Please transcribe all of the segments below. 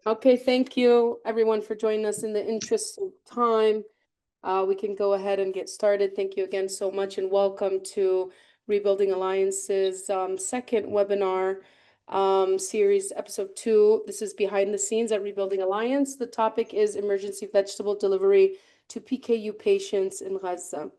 Okay, thank you everyone for joining us. In the interest of time, we can go ahead and get started. Thank you again so much and welcome to Rebuilding Alliance's second webinar series, episode 2. This is behind the scenes at Rebuilding Alliance. The topic is emergency vegetable delivery to PKU patients in Gaza.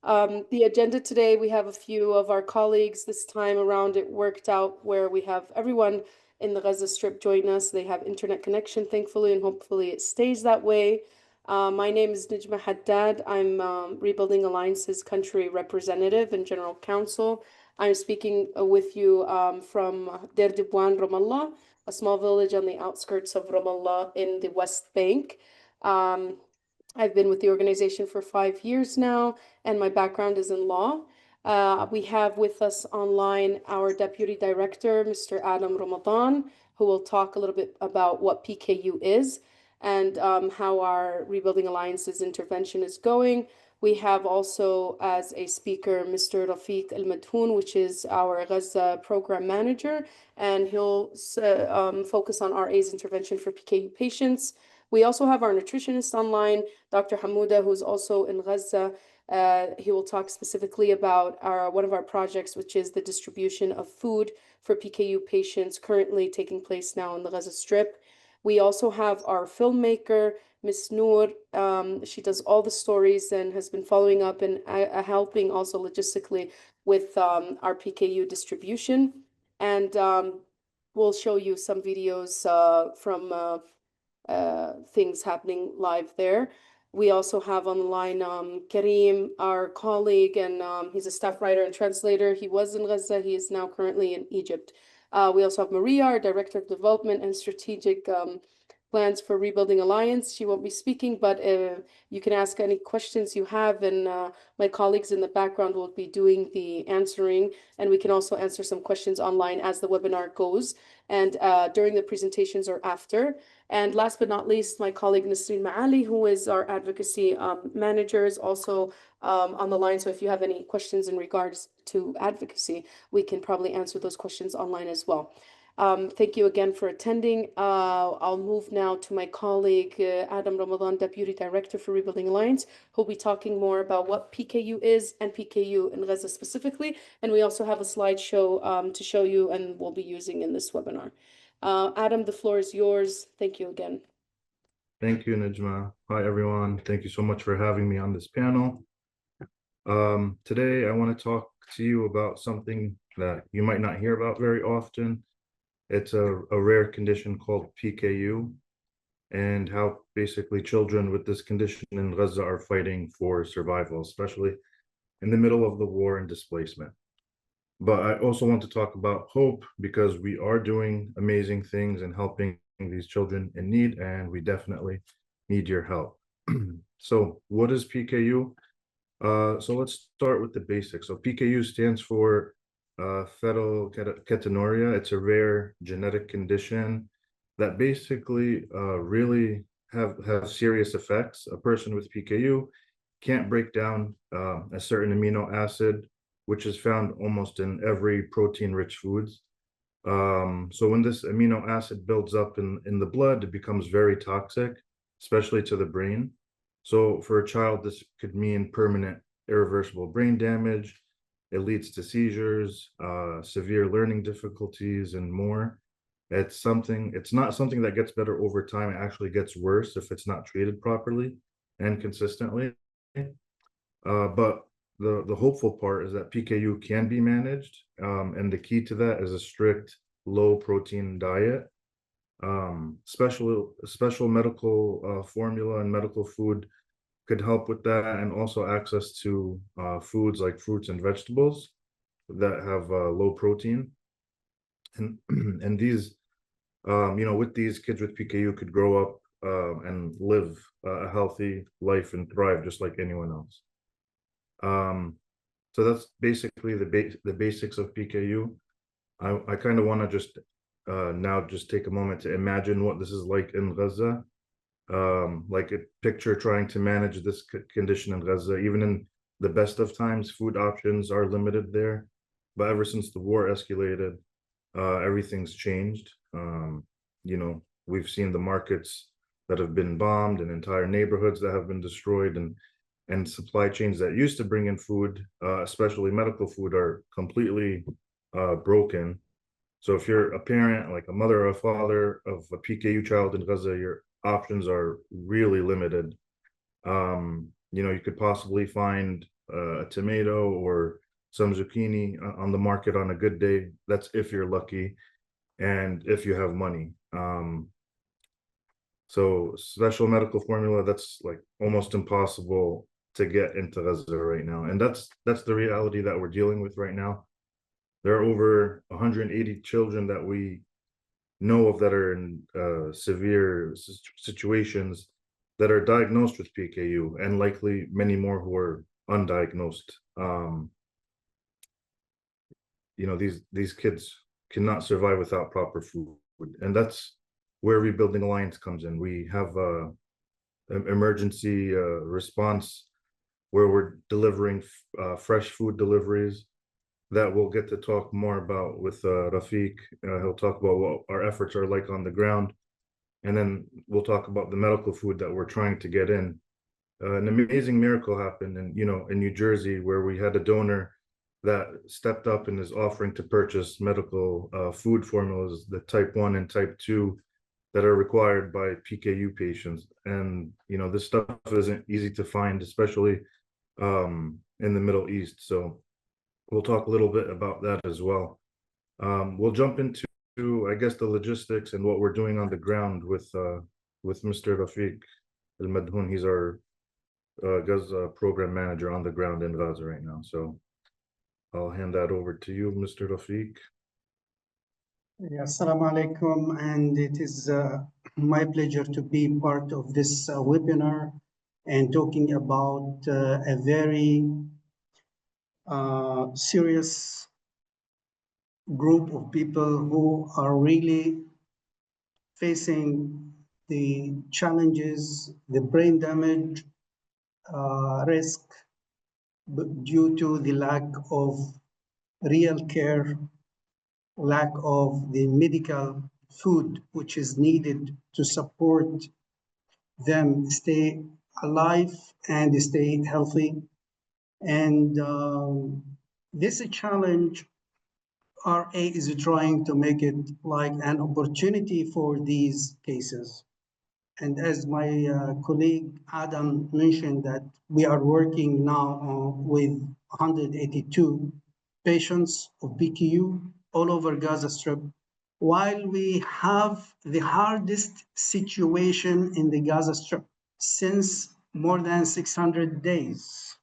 The agenda today, we have a few of our colleagues this time around. It worked out where we have everyone in the Gaza Strip join us. They have internet connection, thankfully, and hopefully it stays that way. My name is Nejmah Haddad. I'm Rebuilding Alliance's country representative and general counsel. I'm speaking with you from Deir Dibwan, Ramallah, a small village on the outskirts of Ramallah in the West Bank. I've been with the organization for 5 years now, and my background is in law. We have with us online our Deputy Director, Mr. Adam Ramadan, who will talk a little bit about what PKU is and how our Rebuilding Alliance's intervention is going. We have also as a speaker, Mr. Rafeek Al-Madhoun, which is our Gaza Program Manager, and he'll focus on RA's intervention for PKU patients. We also have our nutritionist online, Dr. Hamouda, who's also in Gaza. He will talk specifically about one of our projects, which is the distribution of food for PKU patients currently taking place now in the Gaza Strip. We also have our filmmaker, Miss Nour. She does all the stories and has been following up and helping also logistically with our PKU distribution. And we'll show you some videos from things happening live there. We also have on the line Karim, our colleague, and he's a staff writer and translator. He was in Gaza. He is now currently in Egypt. We also have Maria, our Director of Development and Strategic Plans for Rebuilding Alliance. She won't be speaking, but you can ask any questions you have, and my colleagues in the background will be doing the answering, and we can also answer some questions online as the webinar goes, and during the presentations or after. And last but not least, my colleague Nasreen Maali, who is our advocacy manager, is also on the line. So if you have any questions in regards to advocacy, we can probably answer those questions online as well. Thank you again for attending. I'll move now to my colleague, Adam Ramadan, Deputy Director for Rebuilding Alliance, who'll be talking more about what PKU is and PKU in Gaza specifically. And we also have a slideshow to show you and we'll be using in this webinar. Adam, the floor is yours. Thank you again. Thank you, Nejmah. Hi, everyone. Thank you so much for having me on this panel. Today, I want to talk to you about something that you might not hear about very often. It's a rare condition called PKU, and how basically children with this condition in Gaza are fighting for survival, especially in the middle of the war and displacement. But I also want to talk about hope, because we are doing amazing things and helping these children in need, and we definitely need your help. So what is PKU? So let's start with the basics. So PKU stands for phenylketonuria. It's a rare genetic condition that basically really have serious effects. A person with PKU can't break down a certain amino acid, which is found almost in every protein-rich foods. So when this amino acid builds up in the blood, it becomes very toxic, especially to the brain. So for a child, this could mean permanent irreversible brain damage. It leads to seizures, severe learning difficulties, and more. It's not something that gets better over time. It actually gets worse if it's not treated properly and consistently. But the hopeful part is that PKU can be managed, and the key to that is a strict low protein diet. Special medical formula and medical food could help with that, and also access to foods like fruits and vegetables that have low protein. And these, with these kids with PKU could grow up and live a healthy life and thrive just like anyone else. So that's basically the basics of PKU. I kind of want to just now just take a moment to imagine what this is like in Gaza. Like a picture trying to manage this condition in Gaza. Even in the best of times, food options are limited there. But ever since the war escalated, everything's changed. We've seen the markets that have been bombed and entire neighborhoods that have been destroyed, and supply chains that used to bring in food, especially medical food, are completely broken. So if you're a parent, like a mother or a father of a PKU child in Gaza, your options are really limited. You could possibly find a tomato or some zucchini on the market on a good day. That's if you're lucky and if you have money. So special medical formula, that's like almost impossible to get into Gaza right now. And that's the reality that we're dealing with right now. There are over 180 children that we know of that are in severe situations that are diagnosed with PKU, and likely many more who are undiagnosed. These kids cannot survive without proper food, and that's where Rebuilding Alliance comes in. We have an emergency response where we're delivering fresh food deliveries that we'll get to talk more about with Rafeek. He'll talk about what our efforts are like on the ground, and then we'll talk about the medical food that we're trying to get in. An amazing miracle happened in New Jersey, where we had a donor that stepped up and is offering to purchase medical food formulas, the type 1 and type 2 that are required by PKU patients. And this stuff isn't easy to find, especially in the Middle East. So we'll talk a little bit about that as well. We'll jump into, I guess, the logistics and what we're doing on the ground with Mr. Rafeek Al-Madhoun. He's our Gaza program manager on the ground in Gaza right now. So I'll hand that over to you, Mr. Rafeek. Assalamu alaikum, and it is my pleasure to be part of this webinar and talking about a very serious group of people who are really facing the challenges, the brain damage risk due to the lack of real care, lack of the medical food which is needed to support them stay alive and stay healthy. And this challenge, RA is trying to make it like an opportunity for these cases. And as my colleague Adam mentioned, that we are working now with 182 patients of PKU all over Gaza Strip. While we have the hardest situation in the Gaza Strip since more than 600 days,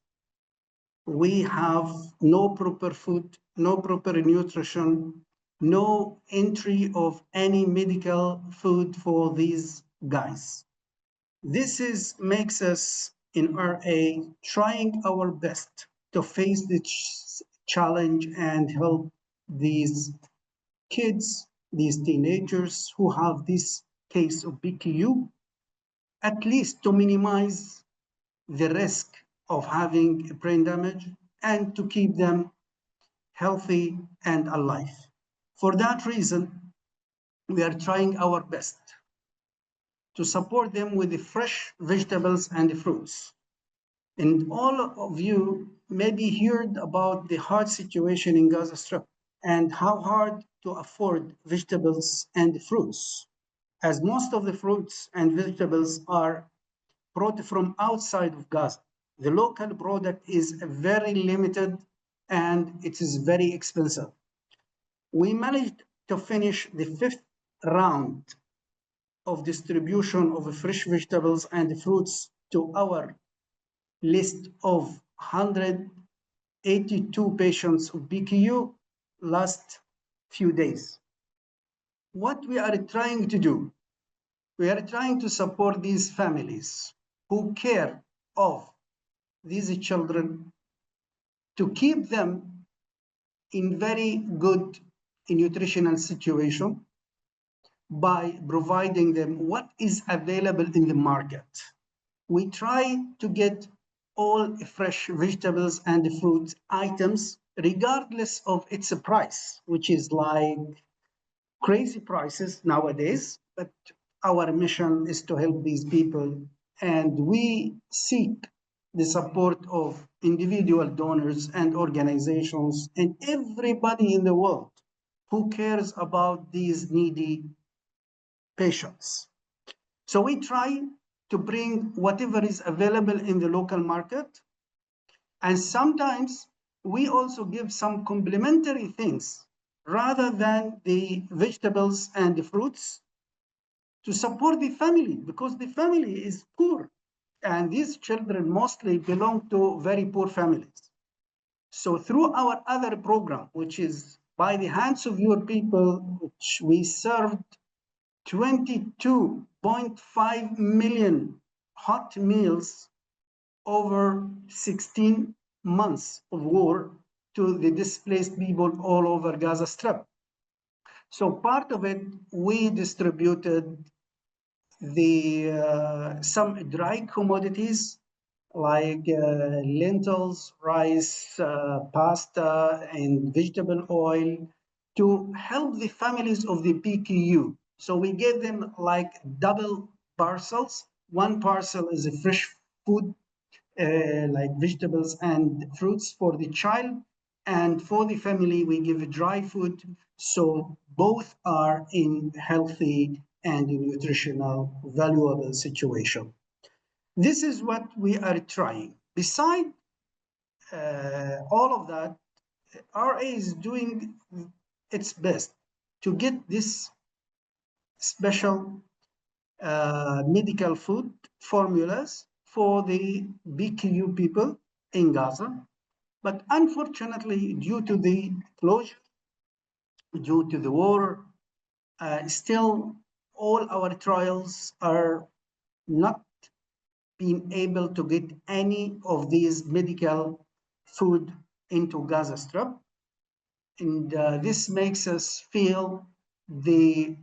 we have no proper food, no proper nutrition, no entry of any medical food for these guys. This makes us in RA trying our best to face the challenge and help these kids, these teenagers who have this case of PKU, at least to minimize the risk of having brain damage and to keep them healthy and alive. For that reason, we are trying our best to support them with the fresh vegetables and the fruits. And all of you maybe heard about the hard situation in Gaza Strip and how hard to afford vegetables and fruits, as most of the fruits and vegetables are brought from outside of Gaza. The local product is very limited and it is very expensive. We managed to finish the 5th round of distribution of fresh vegetables and fruits to our list of 182 patients of PKU last few days. What we are trying to do, we are trying to support these families who care of these children, to keep them in very good nutritional situation by providing them what is available in the market. We try to get all fresh vegetables and fruit items regardless of its price, which is like crazy prices nowadays, but our mission is to help these people, and we seek the support of individual donors and organizations and everybody in the world who cares about these needy patients. So we try to bring whatever is available in the local market, and sometimes we also give some complementary things rather than the vegetables and the fruits to support the family, because the family is poor and these children mostly belong to very poor families. So through our other program, which is By the Hands of Your People, which we served 22.5 million hot meals over 16 months of war to the displaced people all over Gaza Strip. So part of it, we distributed some dry commodities like lentils, rice, pasta, and vegetable oil to help the families of the PKU. So we gave them like double parcels. One parcel is a fresh food, like vegetables and fruits for the child, and for the family we give dry food, so both are in healthy and nutritional valuable situation. This is what we are trying. Beside all of that, RA is doing its best to get this special medical food formulas for the PKU people in Gaza. But unfortunately, due to the closure, due to the war, still all our trials are not being able to get any of these medical food into Gaza Strip. And this makes us feel the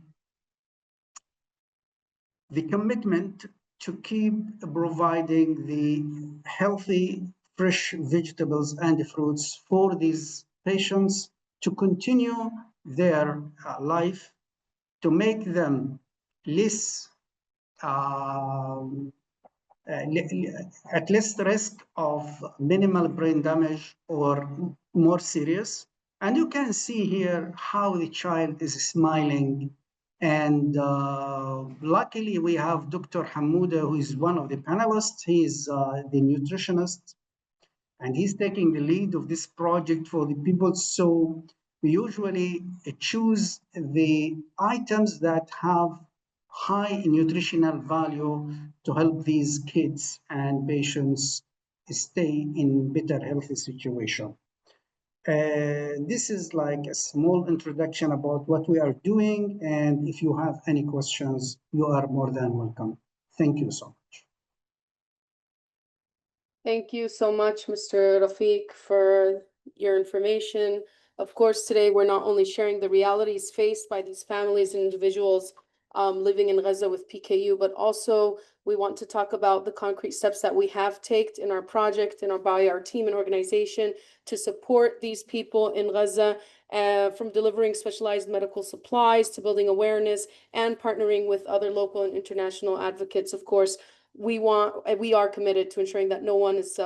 commitment to keep providing the healthy, fresh vegetables and fruits for these patients to continue their life, to make them less at less risk of minimal brain damage or more serious. And you can see here how the child is smiling. And luckily, we have Dr. Hamouda, who is one of the panelists. He is the nutritionist, and he's taking the lead of this project for the people. So we usually choose the items that have high nutritional value to help these kids and patients stay in better healthy situation. This is like a small introduction about what we are doing, and if you have any questions, you are more than welcome. Thank you so much. Thank you so much, Mr. Rafeek, for your information. Of course, today we're not only sharing the realities faced by these families and individuals living in Gaza with PKU, but also we want to talk about the concrete steps that we have taken in our project and by our team and organization to support these people in Gaza, from delivering specialized medical supplies to building awareness and partnering with other local and international advocates. Of course, we are committed to ensuring that no one is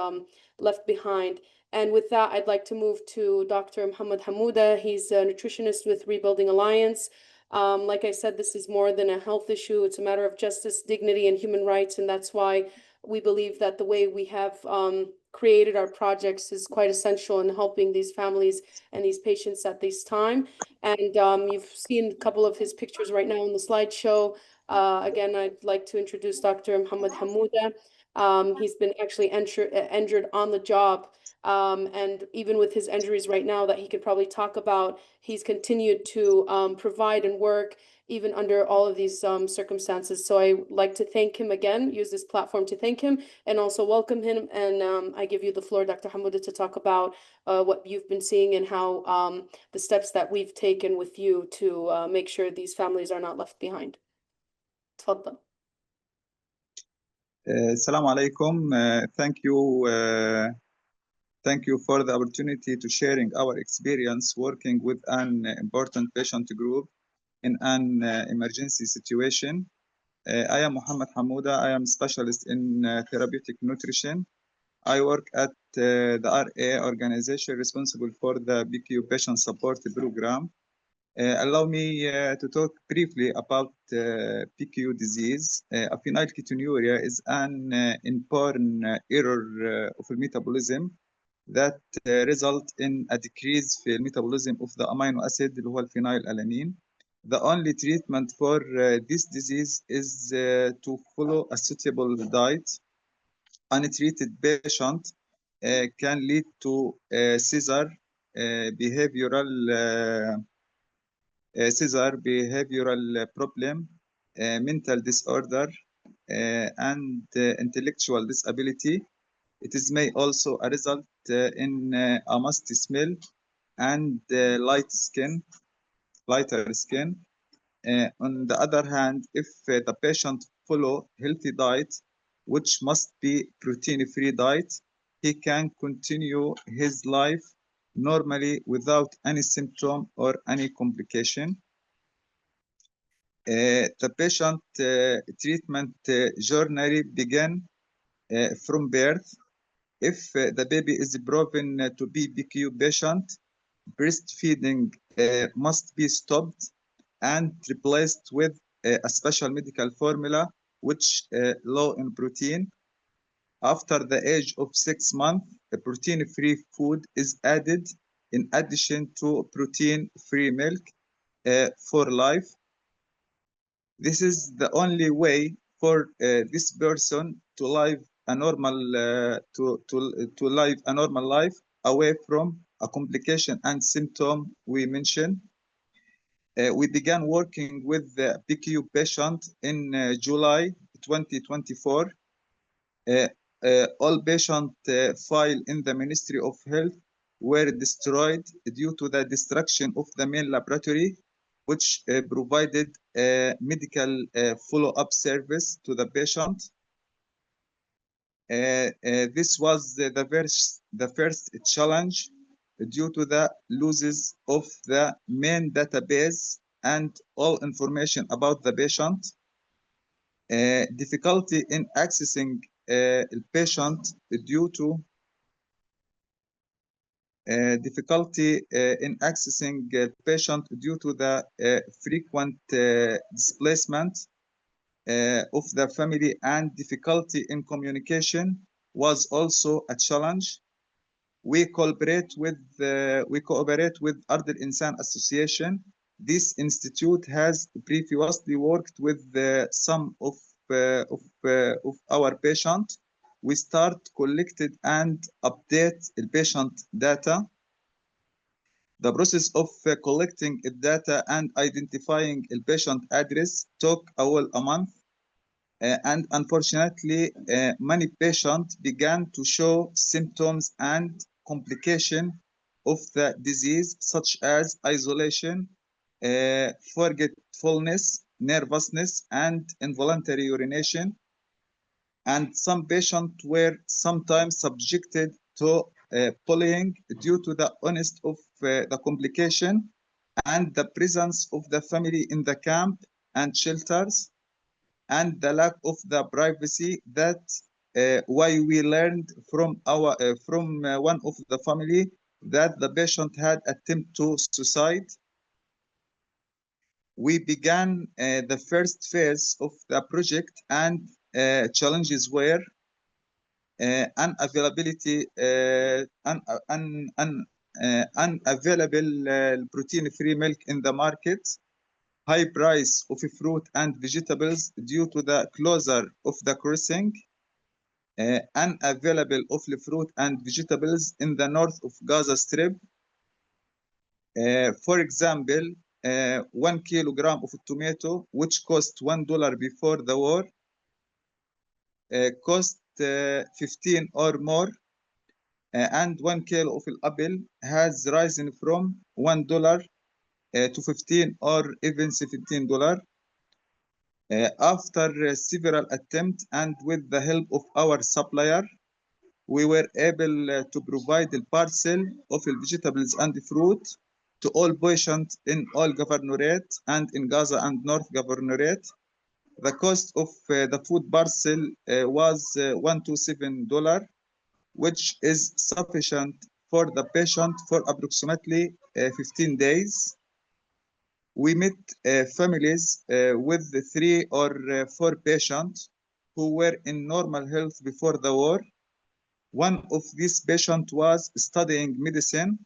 left behind. And with that, I'd like to move to Dr. Hamouda. He's a nutritionist with Rebuilding Alliance. Like I said, this is more than a health issue. It's a matter of justice, dignity, and human rights. And that's why we believe that the way we have created our projects is quite essential in helping these families and these patients at this time. And you've seen a couple of his pictures right now in the slideshow. Again, I'd like to introduce Dr. Hamouda. He's been actually injured on the job. And even with his injuries right now that he could probably talk about, he's continued to provide and work even under all of these circumstances. So I like to thank him again, use this platform to thank him and also welcome him. And I give you the floor, Dr. Hamouda, to talk about what you've been seeing and how the steps that we've taken with you to make sure these families are not left behind. تفضل. Assalamu alaikum. Thank you for the opportunity to sharing our experience working with an important patient group in an emergency situation. I am Hamouda. I am specialist in therapeutic nutrition. I work at the RA organization responsible for the PKU patient support program. Allow me to talk briefly about PKU disease. Phenylketonuria is an inborn error of metabolism that result in a decrease in metabolism of the amino acid اللي هو phenylalanine. The only treatment for this disease is to follow a suitable diet. Untreated patient can lead to seizure, behavioral problem, mental disorder, and intellectual disability. It is may also result in a musty smell and lighter skin. On the other hand, if the patient follow healthy diet, which must be protein-free diet, he can continue his life normally without any symptom or any complication. The patient treatment journey begin from birth. If the baby is proven to be PKU patient, breastfeeding must be stopped and replaced with a special medical formula which low in protein. After the age of 6 months, a protein-free food is added in addition to protein-free milk for life. This is the only way for this person to live a normal live a normal life away from a complication and symptom we mentioned. We began working with the PKU patient in July 2024. All patient file in the Ministry of Health were destroyed due to the destruction of the main laboratory, which provided medical follow-up service to the patient. This was the first challenge due to the losses of the main database and all information about the patient. Difficulty in accessing the patient due to the frequent displacement of the family, and difficulty in communication was also a challenge. We cooperate with Ard al-Insan Association. This institute has previously worked with some of our patients. We start collected and update the patient data. The process of collecting data and identifying the patient address took a month. And unfortunately, many patients began to show symptoms and complication of the disease, such as isolation, forgetfulness, nervousness, and involuntary urination. And some patients were sometimes subjected to bullying due to the honest of the complication and the presence of the family in the camp and shelters, and the lack of the privacy. That why we learned from one of the family that the patient had attempted to suicide. We began the first phase of the project, and challenges were unavailability, unavailable protein-free milk in the market, high price of fruit and vegetables due to the closure of the crossing, unavailable of fruit and vegetables in the north of Gaza Strip. For example, 1 kilogram of tomato, which cost $1 before the war, cost 15 or more, and 1 kilo of apple has risen from $1 to 15 or even $17. After several attempts and with the help of our supplier, we were able to provide the parcel of vegetables and fruit to all patients in all governorate and in Gaza and North Governorate. The cost of the food parcel was $1 to $7, which is sufficient for the patient for approximately 15 days. We met families with 3 or 4 patients who were in normal health before the war. One of these patients was studying medicine,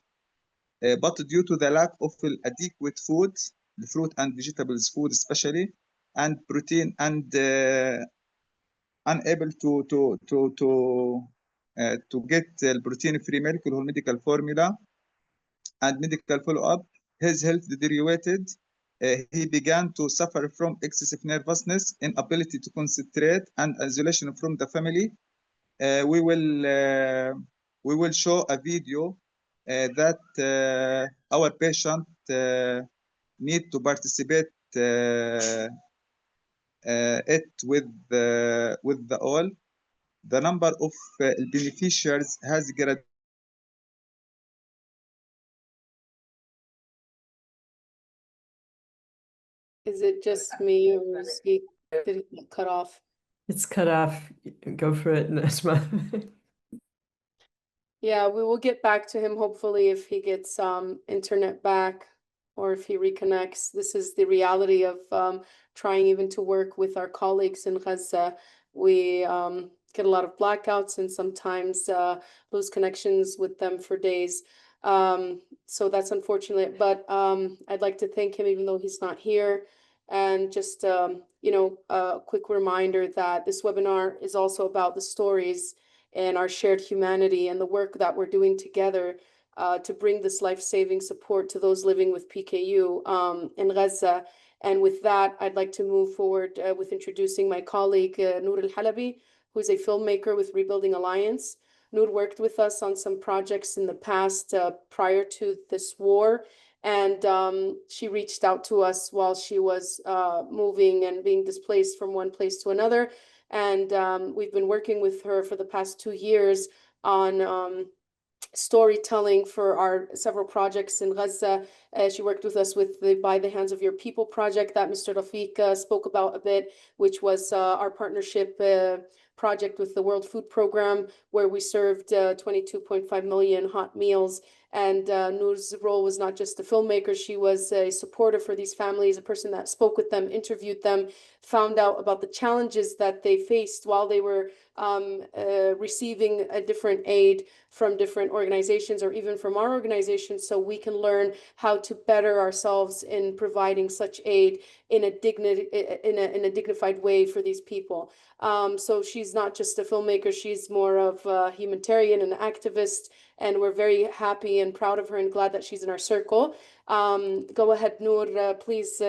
but due to the lack of adequate food, the fruit and vegetables food especially, and protein, and unable to get protein-free milk or medical formula and medical follow-up, his health deteriorated. He began to suffer from excessive nervousness, inability to concentrate, and isolation from the family. We will show a video that our patient need to participate it with the all. The number of beneficiaries has graduated. Is it just me or is he, did he get cut off? It's cut off. Go for it, Nejmah. Yeah, we will get back to him hopefully if he gets internet back or if he reconnects. This is the reality of trying even to work with our colleagues in Gaza. We get a lot of blackouts and sometimes lose connections with them for days. So that's unfortunate, but I'd like to thank him even though he's not here. And just, you know, a quick reminder that this webinar is also about the stories and our shared humanity and the work that we're doing together to bring this life-saving support to those living with PKU in Gaza. And with that, I'd like to move forward with introducing my colleague, Nour al-Halabi, who is a filmmaker with Rebuilding Alliance. Nour worked with us on some projects in the past prior to this war. And she reached out to us while she was moving and being displaced from one place to another. And we've been working with her for the past 2 years on storytelling for our several projects in Gaza. She worked with us with the By the Hands of Your People project that Mr. Rafeek spoke about a bit, which was our partnership project with the World Food Program, where we served 22.5 million hot meals. And Nour's role was not just a filmmaker, she was a supporter for these families, a person that spoke with them, interviewed them, found out about the challenges that they faced while they were receiving a different aid from different organizations or even from our organization, so we can learn how to better ourselves in providing such aid in a dignified way for these people. So she's not just a filmmaker, she's more of a humanitarian and activist, and we're very happy and proud of her and glad that she's in our circle. Go ahead, Nour, please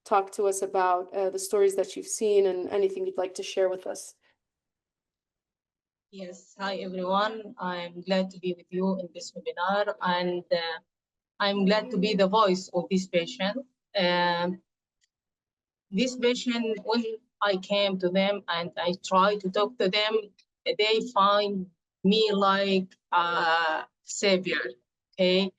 talk to us about the stories that you've seen and anything you'd like to share with us. Yes, hi everyone. I'm glad to be with you in this webinar, and I'm glad to be the voice of this patient. This patient, when I came to them and I tried to talk to them, they find me like a savior. Okay,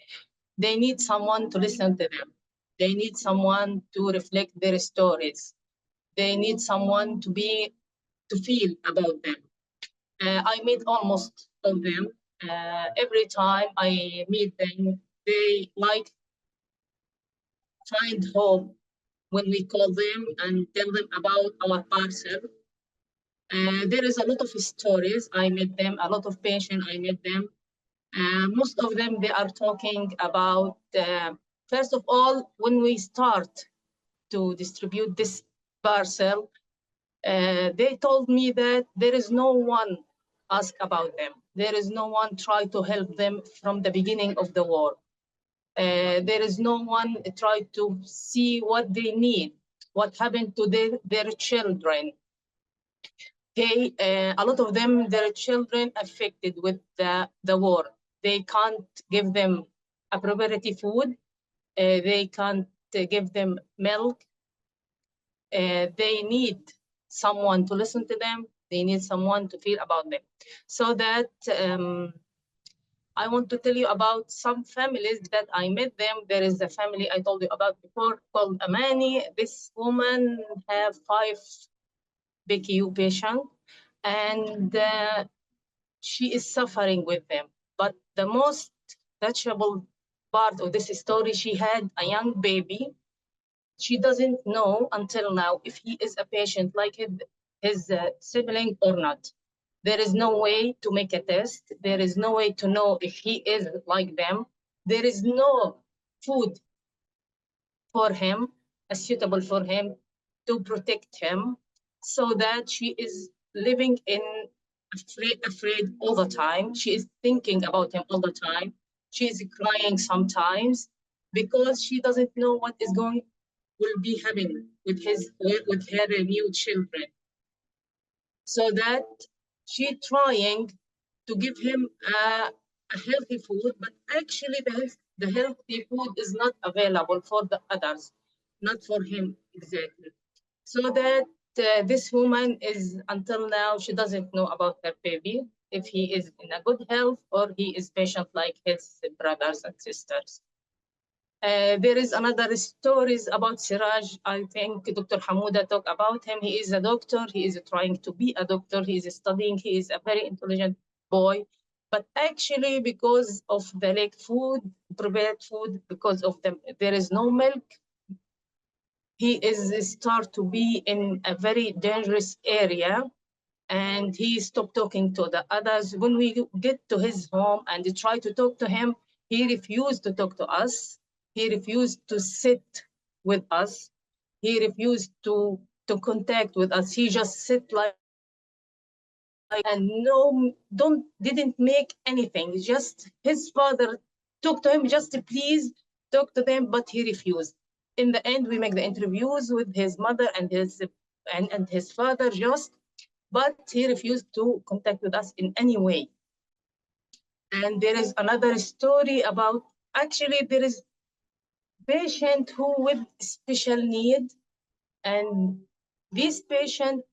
they need someone to listen to them. They need someone to reflect their stories. They need someone to feel about them. I meet almost all of them. Every time I meet them, they like find hope when we call them and tell them about our parcel. There is a lot of stories. I met them, a lot of patients. I met them. Most of them, they are talking about, first of all, when we start to distribute this parcel, they told me that there is no one ask about them. There is no one try to help them from the beginning of the war. There is no one try to see what they need, what happened to their children. Okay, a lot of them, their children affected with the war. They can't give them appropriate food. They can't give them milk. They need someone to listen to them. They need someone to feel about them. So that I want to tell you about some families that I met them. There is a family I told you about before called Amani. This woman have 5 PKU patients, and she is suffering with them. But the most touchable part of this story, she had a young baby. She doesn't know until now if he is a patient like his sibling or not. There is no way to make a test. There is no way to know if he is like them. There is no food for him, suitable for him to protect him, so that she is living in afraid all the time. She is thinking about him all the time. She is crying sometimes because she doesn't know what will be happening with her new children. So that she trying to give him a healthy food, but actually the healthy food is not available for the others, not for him exactly. So that this woman is, until now, she doesn't know about her baby, if he is in a good health or he is patient like his brothers and sisters. There is another stories about Siraj. I think Dr. Hamouda talked about him. He is a doctor. He is trying to be a doctor. He is studying. He is a very intelligent boy. But actually, because of the lack food, prepared food, because of there is no milk, he is start to be in a very dangerous area, and he stopped talking to the others. When we get to his home and try to talk to him, he refused to talk to us. He refused to sit with us. He refused to contact with us. He just sit like and didn't make anything. Just his father talked to him, just please talk to them, but he refused. In the end, we make the interviews with his mother and his father but he refused to contact with us in any way. And there is another story about, actually there is patient who with special need, and these patient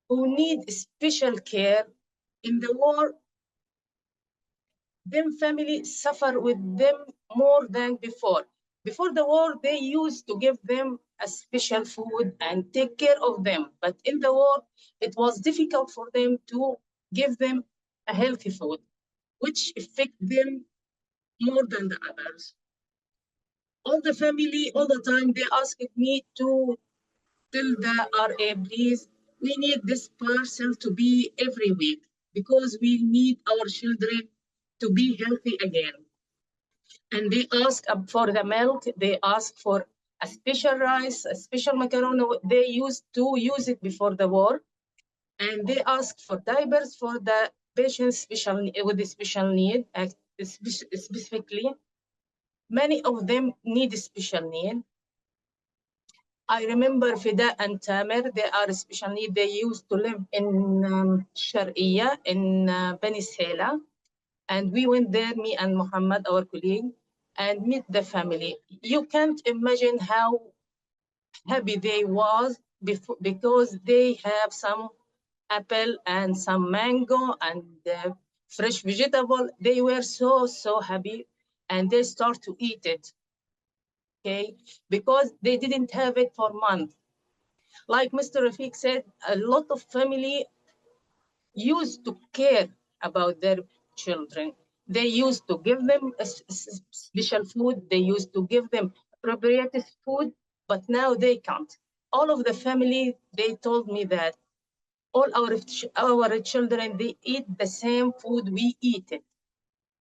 who need special care in the war, them family suffer with them more than before. Before the war, they used to give them a special food and take care of them. But in the war, it was difficult for them to give them a healthy food, which affect them more than the others. All the family, all the time, they asked me to tell the RA, please, we need this parcel to be every week because we need our children to be healthy again. And they ask for the milk, they ask for a special rice, a special macaroni. They used to use it before the war. And they ask for diapers for the patients with a special need, specifically. Many of them need special need. I remember Fida and Tamer, they are special need. They used to live in Sharqiyya, in Bani Sela. And we went there, me and Muhammad, our colleague, and meet the family. You can't imagine how happy they was because they have some apple and some mango and fresh vegetable. They were so happy, and they start to eat it, okay? Because they didn't have it for months. Like Mr. Rafeek said, a lot of family used to care about their children. They used to give them a special food. They used to give them appropriate food, but now they can't. All of the family, they told me that all our children, they eat the same food we eat it.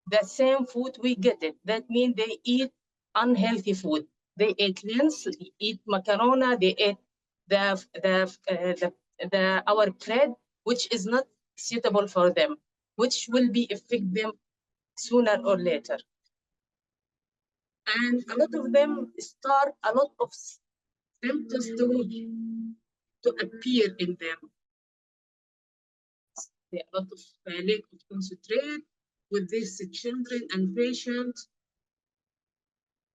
The same food we get it. That means they eat unhealthy food. They eat lentils, they eat macaroni, they eat our bread, which is not suitable for them, which will be affect them sooner or later. And a lot of them start a lot of symptoms to appear in them. A lot of lack of concentrate with these children and patients.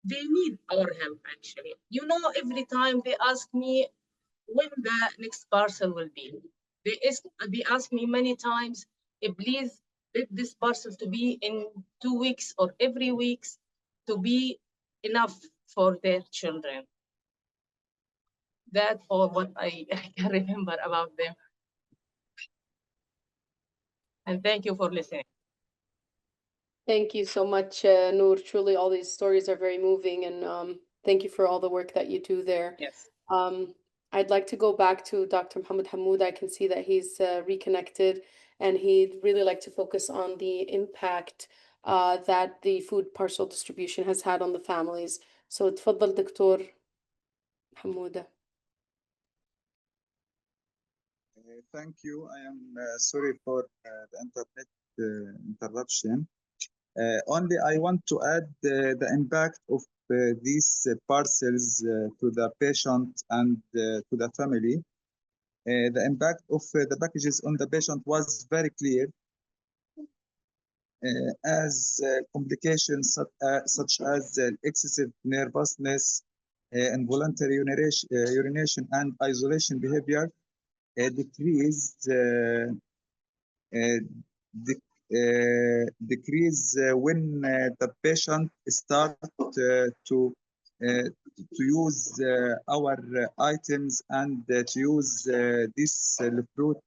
They need our help, actually. You know, every time they ask me when the next parcel will be. They ask me many times, please let this parcel to be in 2 weeks or every week to be enough for their children. That's all what I can remember about them. And thank you for listening. Thank you so much, Nour. Truly, all these stories are very moving, and thank you for all the work that you do there. Yes. I'd like to go back to Dr. Hamouda. I can see that he's reconnected, and he'd really like to focus on the impact that the food parcel distribution has had on the families. So, تفضل دكتور Hamouda. Thank you. I am sorry for the internet interruption. Only I want to add the impact of these parcels to the patient and to the family. The impact of the packages on the patient was very clear, as complications such as excessive nervousness, involuntary urination, and isolation behavior decrease when the patient start to use our items and to use this fruit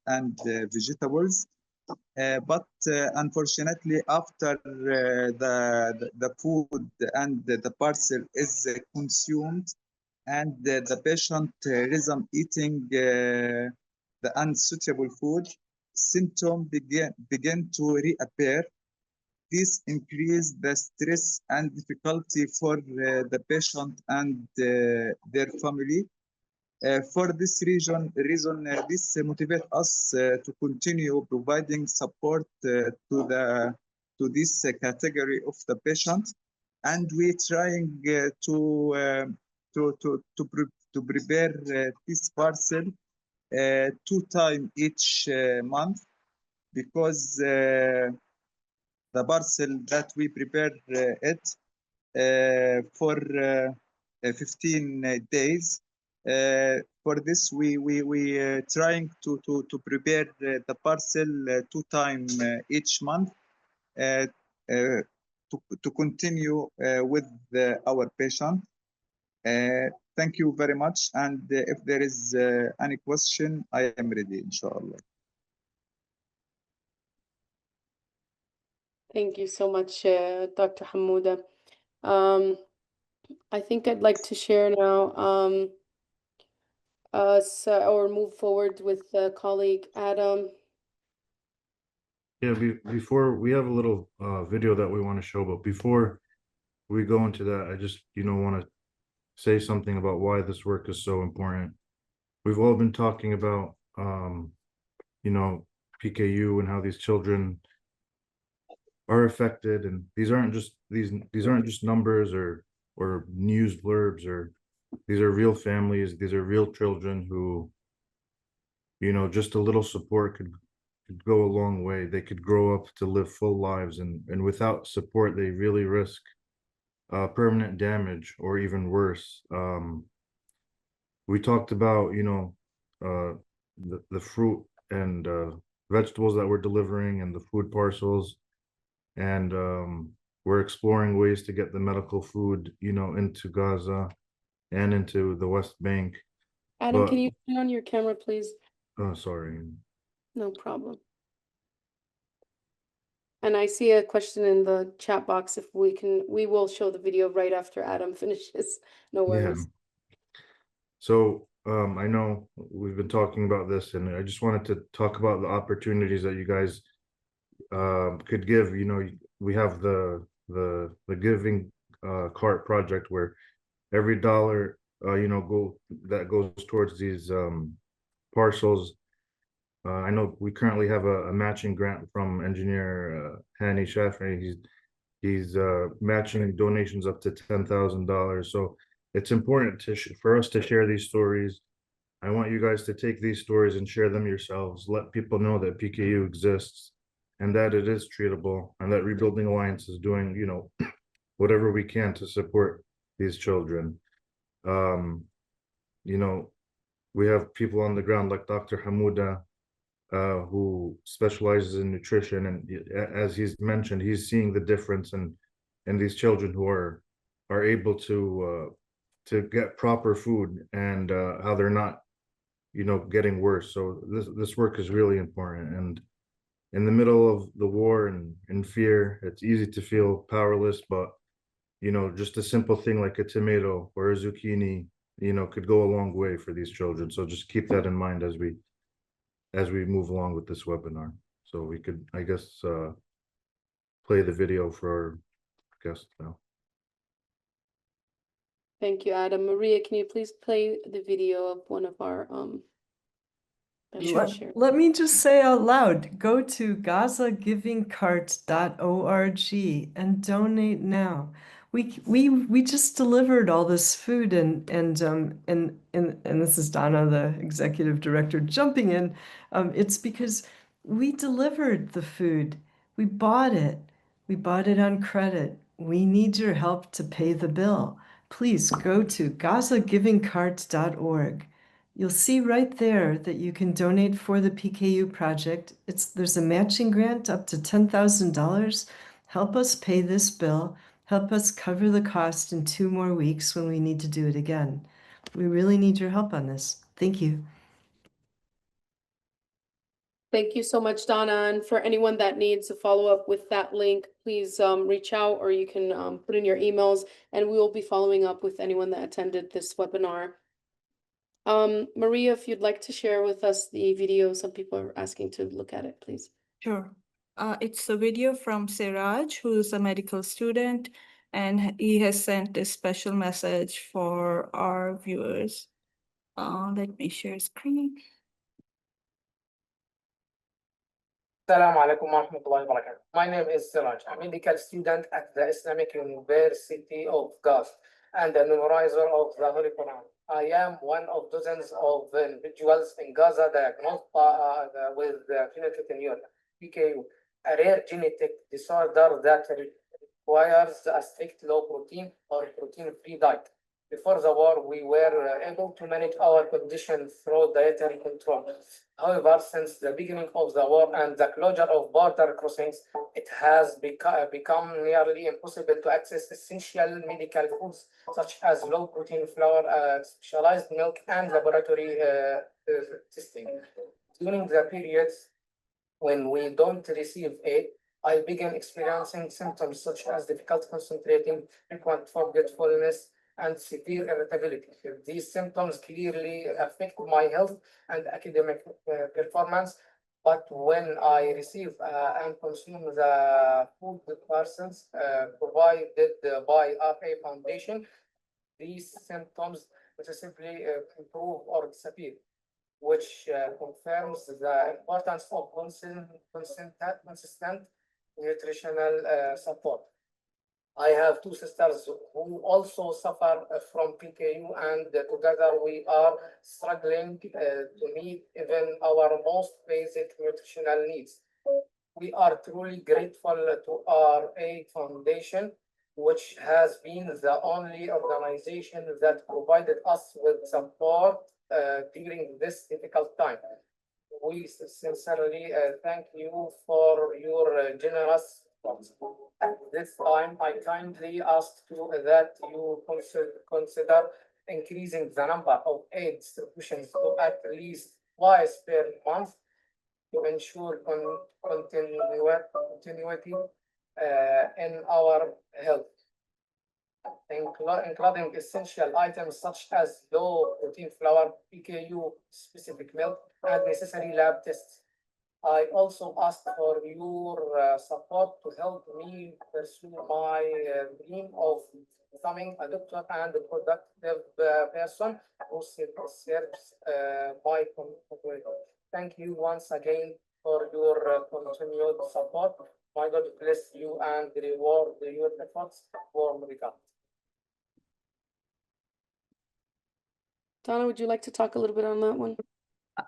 and vegetables. But unfortunately, after the food and the parcel is consumed, and the patient resume eating the unsuitable food, symptoms begin to reappear. This increases the stress and difficulty for the patient and their family. For this reason, this motivates us to continue providing support to this category of the patient, and we're trying to prepare this parcel 2 times each month, because the parcel that we prepare it for 15 days. For this, we trying to prepare the parcel 2 times each month to continue with our patient. Thank you very much. And if there is any question, I am ready, inshallah. Thank you so much, Dr. Hamouda. I think I'd like to share now or move forward with colleague Adam. Yeah, before we have a little video that we want to show, but before we go into that, I just want to say something about why this work is so important. We've all been talking about PKU and how these children are affected, and these aren't just numbers or news blurbs, or these are real families. These are real children who just a little support could go a long way. They could grow up to live full lives, and without support they really risk permanent damage or even worse. We talked about the fruit and vegetables that we're delivering and the food parcels, and we're exploring ways to get the medical food into Gaza and into the West Bank. Adam, can you turn on your camera, please? Oh, sorry. No problem. And I see a question in the chat box. If we will show the video right after Adam finishes. No worries. Yeah. So I know we've been talking about this, and I just wanted to talk about the opportunities that you guys could give. We have the giving cart project, where every dollar that goes towards these parcels. I know we currently have a matching grant from engineer Hani Shafri. He's matching donations up to $10,000. So it's important for us to share these stories. I want you guys to take these stories and share them yourselves. Let people know that PKU exists and that it is treatable, and that Rebuilding Alliance is doing whatever we can to support these children. We have people on the ground like Dr. Hamouda, who specializes in nutrition, and as he's mentioned, he's seeing the difference in these children who are able to get proper food, and how they're not, getting worse. So this work is really important. And in the middle of the war and fear, it's easy to feel powerless, but just a simple thing like a tomato or a zucchini, could go a long way for these children. So just keep that in mind as we move along with this webinar. So we could, I guess, play the video for our guest now. Thank you, Adam. Maria, can you please play the video of one of our Sure. share? Let me just say out loud, go to gazagivingcart.org and donate now. We just delivered all this food, and this is Donna, the executive director, jumping in. It's because we delivered the food. We bought it. We bought it on credit. We need your help to pay the bill. Please go to gazagivingcart.org. You'll see right there that you can donate for the PKU project. There's a matching grant up to $10,000. Help us pay this bill. Help us cover the cost in 2 more weeks when we need to do it again. We really need your help on this. Thank you. Thank you so much, Donna. And for anyone that needs to follow up with that link, please reach out, or you can put in your emails, and we will be following up with anyone that attended this webinar. Maria, if you'd like to share with us the video, some people are asking to look at it, please. Sure. It's a video from Siraj, who's a medical student, and he has sent a special message for our viewers. Let me share screen. Assalamu alaikum wa rahmatullahi wa barakatuh. My name is Siraj, a medical student at the Islamic University of Gaza and a memorizer of the Holy Quran. I am one of dozens of individuals in Gaza diagnosed with phenylketonuria, PKU, a rare genetic disorder that requires a strict low protein or protein-free diet. Before the war, we were able to manage our condition through dietary control. However, since the beginning of the war and the closure of border crossings, it has become nearly impossible to access essential medical foods such as low-protein flour, specialized milk, and laboratory testing. During the periods when we don't receive aid, I began experiencing symptoms such as difficulty concentrating, frequent forgetfulness, and severe irritability. These symptoms clearly affect my health and academic performance, but when I receive and consume the food parcels provided by RA Foundation, these symptoms simply improve or disappear, which confirms the importance of consistent nutritional support. I have 2 sisters who also suffer from PKU, and together we are struggling to meet even our most basic nutritional needs. We are truly grateful to our RA Foundation, which has been the only organization that provided us with support during this difficult time. We sincerely thank you for your generous support. At this time, I kindly ask that you consider increasing the number of aid distributions to at least twice per month to ensure continuity in our health, including essential items such as low-protein flour, PKU specific milk, and necessary lab tests. I also ask for your support to help me pursue my dream of becoming a doctor and a productive person who serves my community. Thank you once again for your continued support. My God bless you and reward your efforts. Warm regards. Donna, would you like to talk a little bit on that one?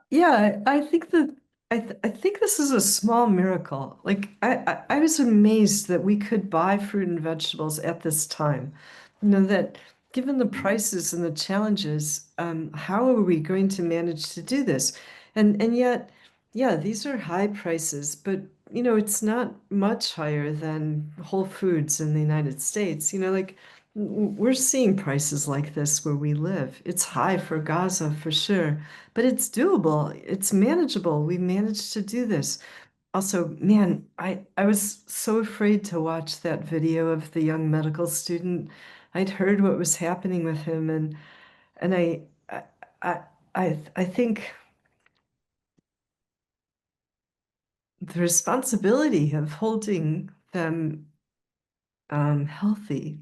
Yeah, I think that I think this is a small miracle. Like I was amazed that we could buy fruit and vegetables at this time. That given the prices and the challenges, how are we going to manage to do this? And yet yeah, these are high prices, but it's not much higher than Whole Foods in the United States. Like we're seeing prices like this where we live. It's high for Gaza for sure, but it's doable. It's manageable. We managed to do this. Also, man, I was so afraid to watch that video of the young medical student. I'd heard what was happening with him, and I I think the responsibility of holding them healthy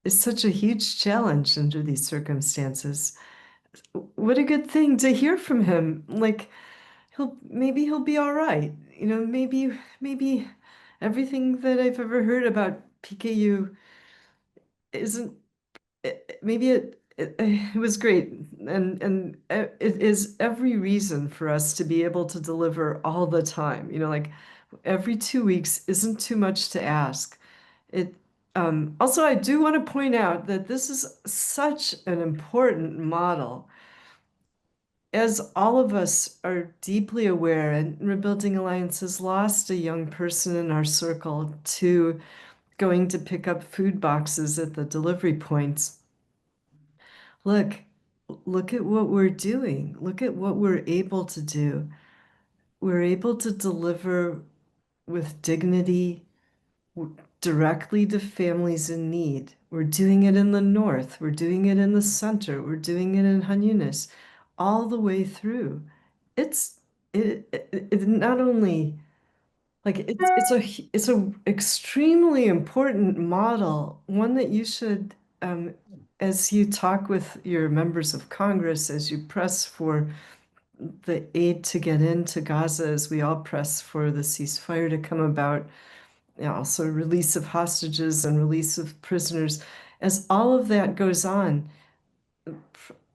is such a huge challenge under these circumstances. What a good thing to hear from him. Like maybe he'll be all right. Maybe everything that I've ever heard about PKU isn't maybe it was great, and it is every reason for us to be able to deliver all the time. Like every 2 weeks isn't too much to ask. It also, I do want to point out that this is such an important model. As all of us are deeply aware, and Rebuilding Alliance has lost a young person in our circle to going to pick up food boxes at the delivery points. Look at what we're doing. Look at what we're able to do. We're able to deliver with dignity directly to families in need. We're doing it in the north. We're doing it in the center. We're doing it in Han Yunis, all the way through. It not only like it's a extremely important model, one that you should, as you talk with your members of Congress, as you press for the aid to get into Gaza, as we all press for the ceasefire to come about, also release of hostages and release of prisoners, as all of that goes on,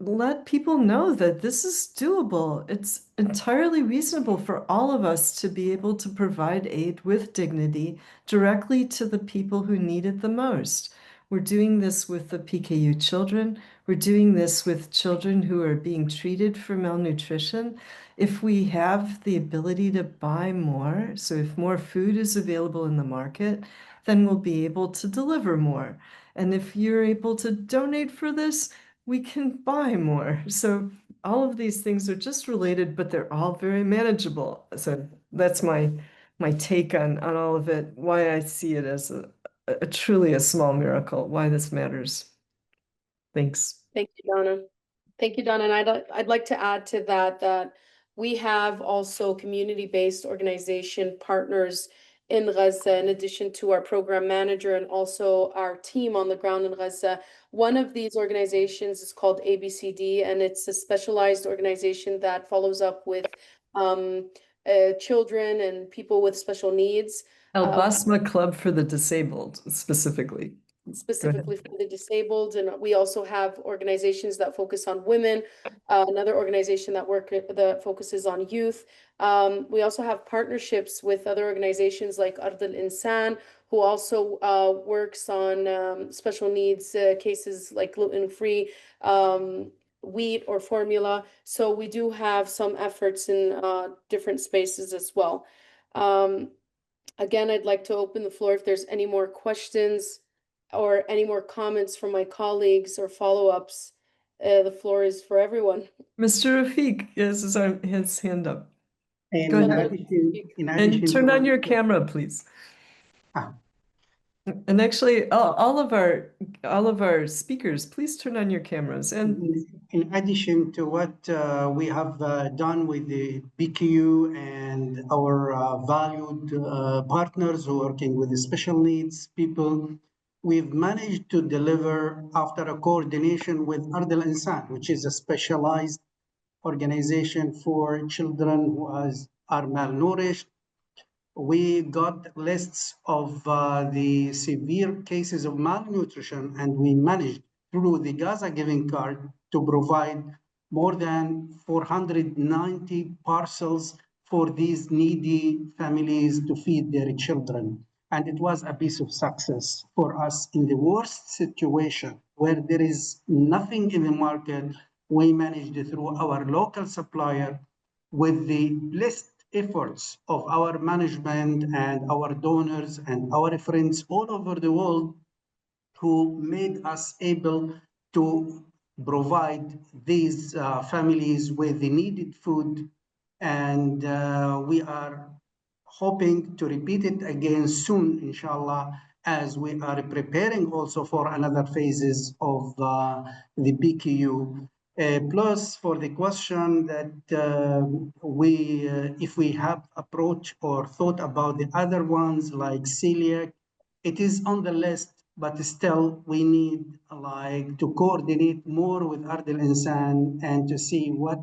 let people know that this is doable. It's entirely reasonable for all of us to be able to provide aid with dignity directly to the people who need it the most. We're doing this with the PKU children. We're doing this with children who are being treated for malnutrition. If we have the ability to buy more, so if more food is available in the market, then we'll be able to deliver more. And if you're able to donate for this, we can buy more. So all of these things are just related, but they're all very manageable. So that's my take on all of it, why I see it as a truly a small miracle, why this matters. Thanks. Thank you, Donna. Thank you, Donna. And I'd like to add to that we have also community-based organization partners in Gaza, in addition to our program manager and also our team on the ground in Gaza. One of these organizations is called ABCD, and it's a specialized organization that follows up with children and people with special needs. El Basma Club for the Disabled, specifically. Specifically for the disabled, and we also have organizations that focus on women, another organization that focuses on youth. We also have partnerships with other organizations like Ard al-Insan, who also works on special needs cases like gluten-free wheat or formula. So we do have some efforts in different spaces as well. Again, I'd like to open the floor if there's any more questions or any more comments from my colleagues or follow-ups. The floor is for everyone. Mr. Rafeek has his hand up. And Go in ahead. addition And turn to on your what- camera, please. Ah. And actually, all of our speakers, please turn on your cameras. And in addition to what we have done with the PKU and our valued partners who are working with the special needs people, we've managed to deliver after a coordination with Ard al-Insan, which is a specialized organization for children who are malnourished. We got lists of the severe cases of malnutrition, and we managed through the Gaza Giving Card to provide more than 490 parcels for these needy families to feed their children. And it was a piece of success for us in the worst situation where there is nothing in the market. We managed through our local supplier with the blessed efforts of our management and our donors and our friends all over the world who made us able to provide these families with the needed food. And we are hoping to repeat it again soon, inshallah, as we are preparing also for another phases of the PKU. Plus, for the question that if we have approached or thought about the other ones like celiac, it is on the list, but still we need to coordinate more with Ard Al Insan and to see what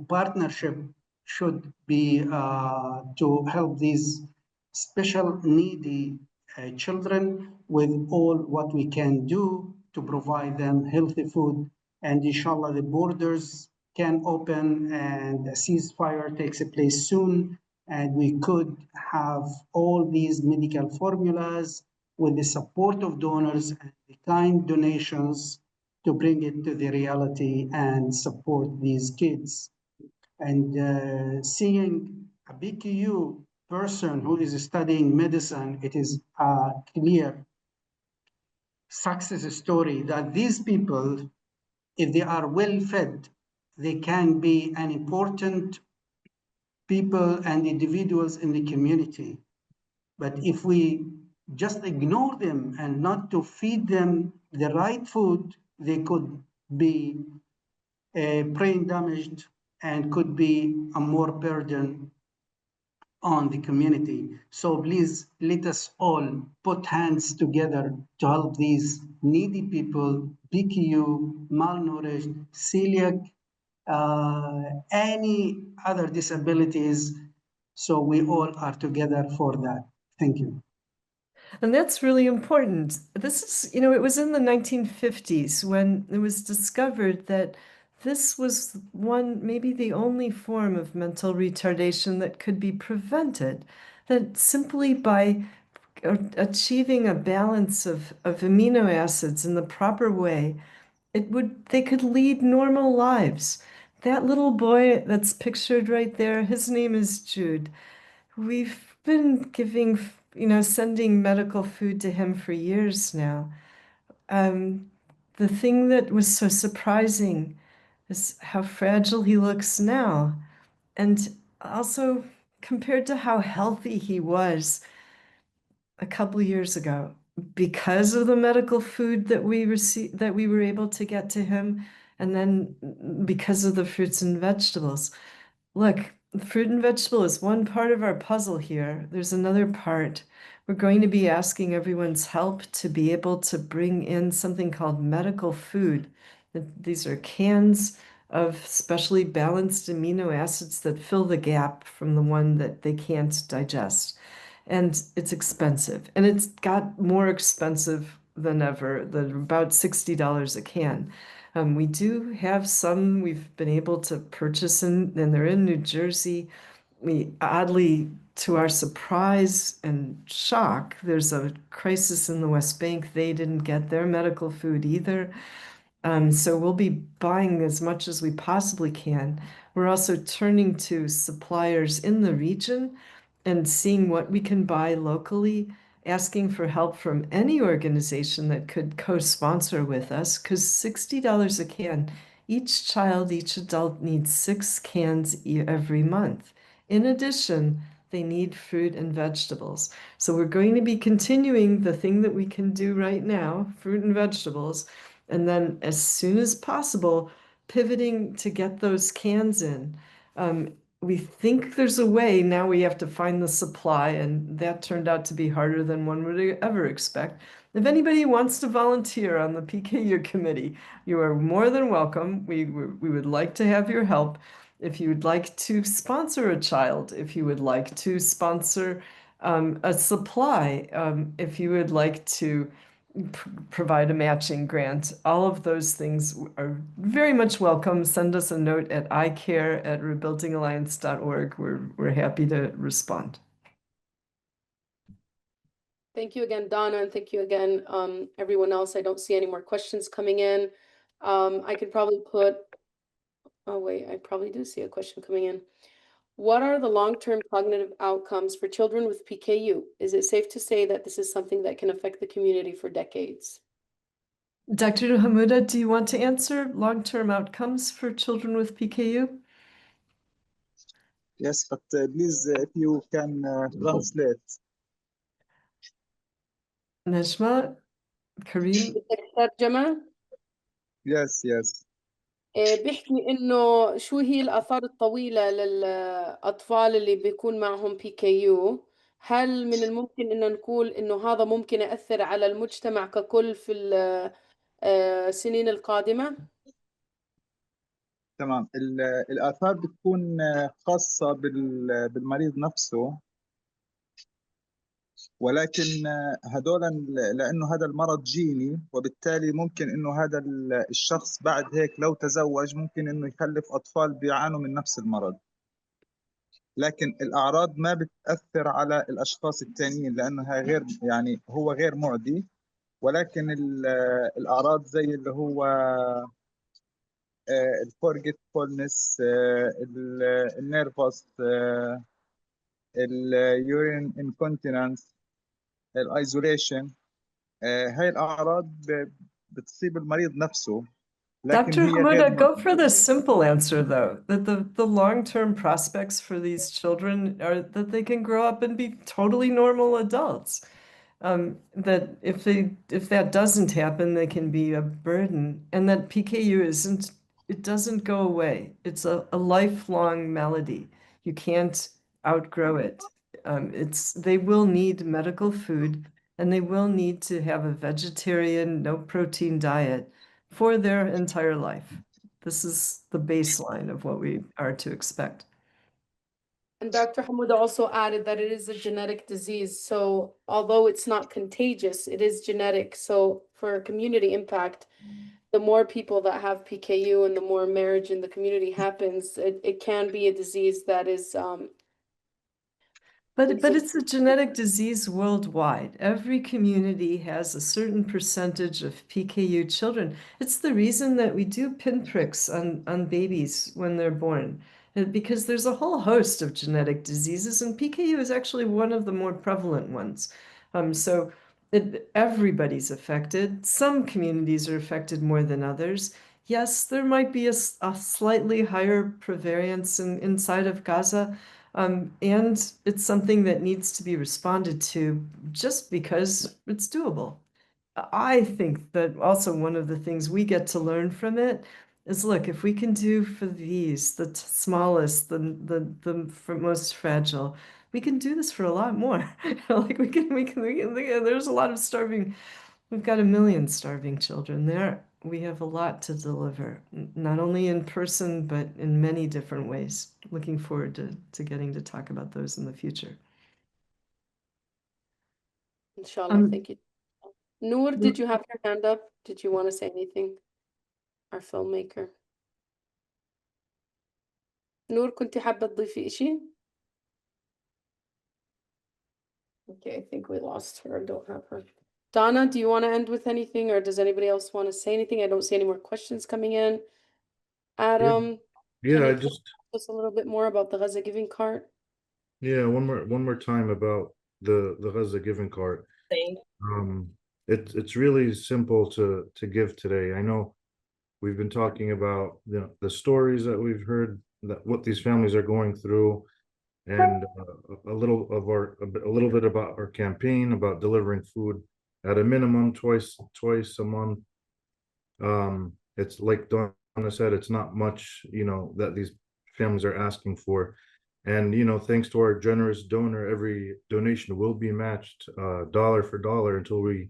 partnership should be to help these special needy children with all what we can do to provide them healthy food. And inshallah, the borders can open and a ceasefire takes place soon. And we could have all these medical formulas with the support of donors and the kind donations to bring it to the reality and support these kids. And seeing a PKU person who is studying medicine, it is a clear success story that these people, if they are well fed, they can be an important people and individuals in the community. But if we just ignore them and not to feed them the right food, they could be brain damaged and could be a more burden on the community. So please let us all put hands together to help these needy people, PKU, malnourished, celiac, any other disabilities. So we all are together for that. Thank you. And that's really important. This is, it was in the 1950s when it was discovered that this was maybe the only form of mental retardation that could be prevented, that simply by achieving a balance of amino acids in the proper way, they could lead normal lives. That little boy that's pictured right there, his name is Jude. We've been sending medical food to him for years now. The thing that was so surprising is how fragile he looks now. And also compared to how healthy he was a couple years ago, because of the medical food that we were able to get to him, and then because of the fruits and vegetables. Look, fruit and vegetable is one part of our puzzle here. There's another part. We're going to be asking everyone's help to be able to bring in something called medical food. These are cans of specially balanced amino acids that fill the gap from the one that they can't digest. And it's expensive. And it's got more expensive than ever. They're about $60 a can. We do have some we've been able to purchase, and they're in New Jersey. Oddly, to our surprise and shock, there's a crisis in the West Bank. They didn't get their medical food either. So we'll be buying as much as we possibly can. We're also turning to suppliers in the region and seeing what we can buy locally, asking for help from any organization that could co-sponsor with us, because $60 a can, each child, each adult needs 6 cans every month. In addition, they need fruit and vegetables. So we're going to be continuing the thing that we can do right now, fruit and vegetables, and then as soon as possible, pivoting to get those cans in. We think there's a way. Now we have to find the supply, and that turned out to be harder than one would ever expect. If anybody wants to volunteer on the PKU committee, you are more than welcome. We would like to have your help. If you would like to sponsor a child, if you would like to sponsor a supply, if you would like to provide a matching grant. All of those things are very much welcome. Send us a note at icare@rebuildingalliance.org. We're happy to respond. Thank you again, Donna, and thank you again, everyone else. I don't see any more questions coming in. I could probably put Oh, wait, I probably do see a question coming in. What are the long-term cognitive outcomes for children with PKU? Is it safe to say that this is something that can affect the community for decades? Dr. Hamouda, do you want to answer long-term outcomes for children with PKU? Yes, but please, if you can translate. Nejmah, Karim? الترجمة Yes, yes. بيحكي إنه شو هي الآثار الطويلة للأطفال اللي بيكون معهم PKU. هل من الممكن إن نقول إنه هذا ممكن يأثر على المجتمع ككل في السنين القادمة؟ تمام. الآثار بتكون خاصة بالمريض نفسه، ولكن هدولا لأنه هذا المرض جيني، وبالتالي ممكن إنه هذا الشخص بعد هيك لو تزوج ممكن إنه يخلف أطفال بيعانوا من نفس المرض، لكن الأعراض ما بتأثر على الأشخاص التانيين لأنها غير، يعني هو غير معدي، ولكن الأعراض زي اللي هو الفورجيتفولنس، النيرفس، اليورين انكونتيننس، الايزوليشن، هاي الأعراض بتصيب المريض نفسه، لكن Dr. هي غير Hamouda, go for معدية. the simple answer, though, that the long-term prospects for these children are that they can grow up and be totally normal adults. That if that doesn't happen, they can be a burden, and that PKU it doesn't go away. It's a lifelong malady. You can't outgrow it. They will need medical food, and they will need to have a vegetarian, no protein diet for their entire life. This is the baseline of what we are to expect. And Dr. Hamouda also added that it is a genetic disease. So although it's not contagious, it is genetic. So for community impact, the more people that have PKU and the more marriage in the community happens, it can be a disease that is But it's a genetic disease worldwide. Every community has a certain percentage of PKU children. It's the reason that we do pinpricks on babies when they're born, because there's a whole host of genetic diseases, and PKU is actually one of the more prevalent ones. So everybody's affected. Some communities are affected more than others. Yes, there might be a slightly higher prevalence inside of Gaza. And it's something that needs to be responded to just because it's doable. I think that also one of the things we get to learn from it is, look, if we can do for these, the smallest, the most fragile, we can do this for a lot more. Like we can, there's a lot of starving. We've got 1 million starving children there. We have a lot to deliver, not only in person, but in many different ways. Looking forward to getting to talk about those in the future. inshallah. Thank you. Nour, did you have your hand up? Did you want to say anything? Our filmmaker. نور كنتي حابة تضيفي إشي؟ Okay, I think we lost her. Don't have her. Donna, do you want to end with anything, or does anybody else want to say anything? I don't see any more questions coming in. Adam, Yeah, can I you just tell us a little bit more about the Gaza Giving Cart? yeah, one more time about the Gaza Giving Cart. It's really simple to give today. I know we've been talking about the stories that we've heard, that what these families are going through, and a little bit about our campaign about delivering food at a minimum twice a month. It's like Donna said, it's not much, that these families are asking for. And, thanks to our generous donor, every donation will be matched dollar for dollar until we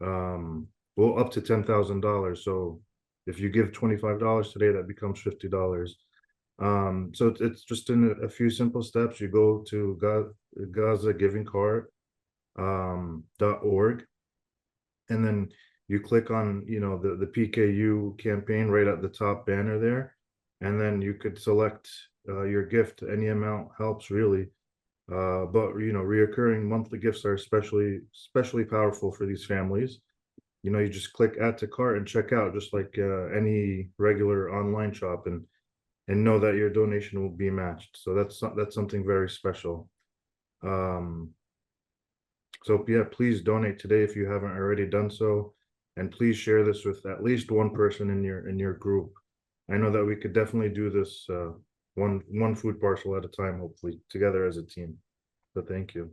well, up to $10,000. So if you give $25 today, that becomes $50. So it's just in a few simple steps. You go to GazaGivingCart.org, and then you click on the PKU campaign right at the top banner there, and then you could select your gift. Any amount helps, really, but reoccurring monthly gifts are especially powerful for these families. You just click add to cart and check out, just like any regular online shop, and and know that your donation will be matched. So that's something very special. So yeah, please donate today if you haven't already done so, and please share this with at least one person in your group. I know that we could definitely do this one food parcel at a time, hopefully together as a team. So thank you.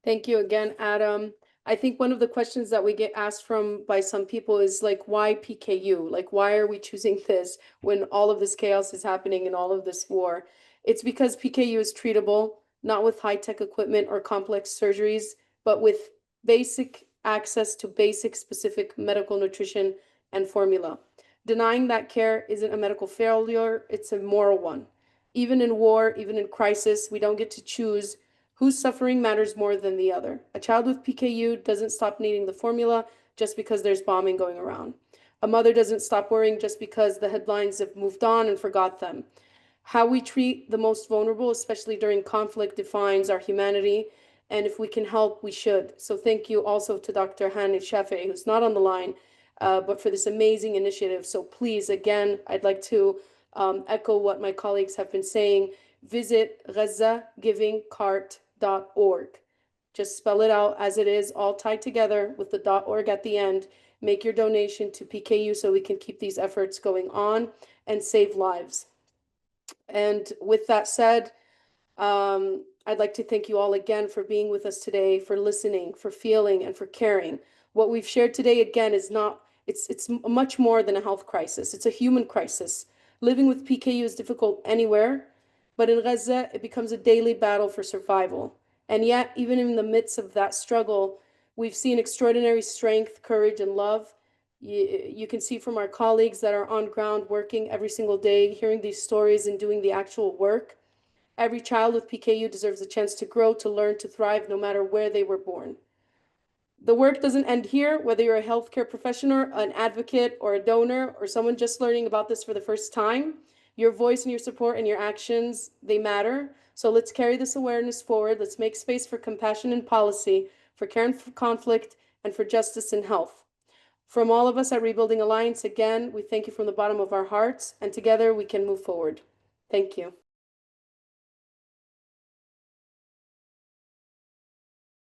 Thank you again, Adam. I think one of the questions that we get asked by some people is like, why PKU? Like, why are we choosing this when all of this chaos is happening and all of this war? It's because PKU is treatable, not with high-tech equipment or complex surgeries, but with basic access to basic specific medical nutrition and formula. Denying that care isn't a medical failure, it's a moral one. Even in war, even in crisis, we don't get to choose whose suffering matters more than the other. A child with PKU doesn't stop needing the formula just because there's bombing going around. A mother doesn't stop worrying just because the headlines have moved on and forgot them. How we treat the most vulnerable, especially during conflict, defines our humanity. And if we can help, we should. So thank you also to Dr. Hani Shafei, who's not on the line, but for this amazing initiative. So please, again, I'd like to echo what my colleagues have been saying. Visit GazaGivingCart.org. Just spell it out as it is, all tied together with the .org at the end. Make your donation to PKU so we can keep these efforts going on and save lives. And with that said, I'd like to thank you all again for being with us today, for listening, for feeling, and for caring. What we've shared today, again, is not, it's much more than a health crisis. It's a human crisis. Living with PKU is difficult anywhere, but in Gaza, it becomes a daily battle for survival. And yet, even in the midst of that struggle, we've seen extraordinary strength, courage, and love. You can see from our colleagues that are on ground working every single day, hearing these stories and doing the actual work. Every child with PKU deserves a chance to grow, to learn, to thrive, no matter where they were born. The work doesn't end here, whether you're a healthcare professional, an advocate, or a donor, or someone just learning about this for the first time. Your voice and your support and your actions, they matter. So let's carry this awareness forward. Let's make space for compassion and policy, for care and for conflict, and for justice and health. From all of us at Rebuilding Alliance, again, we thank you from the bottom of our hearts, and together we can move forward. Thank you.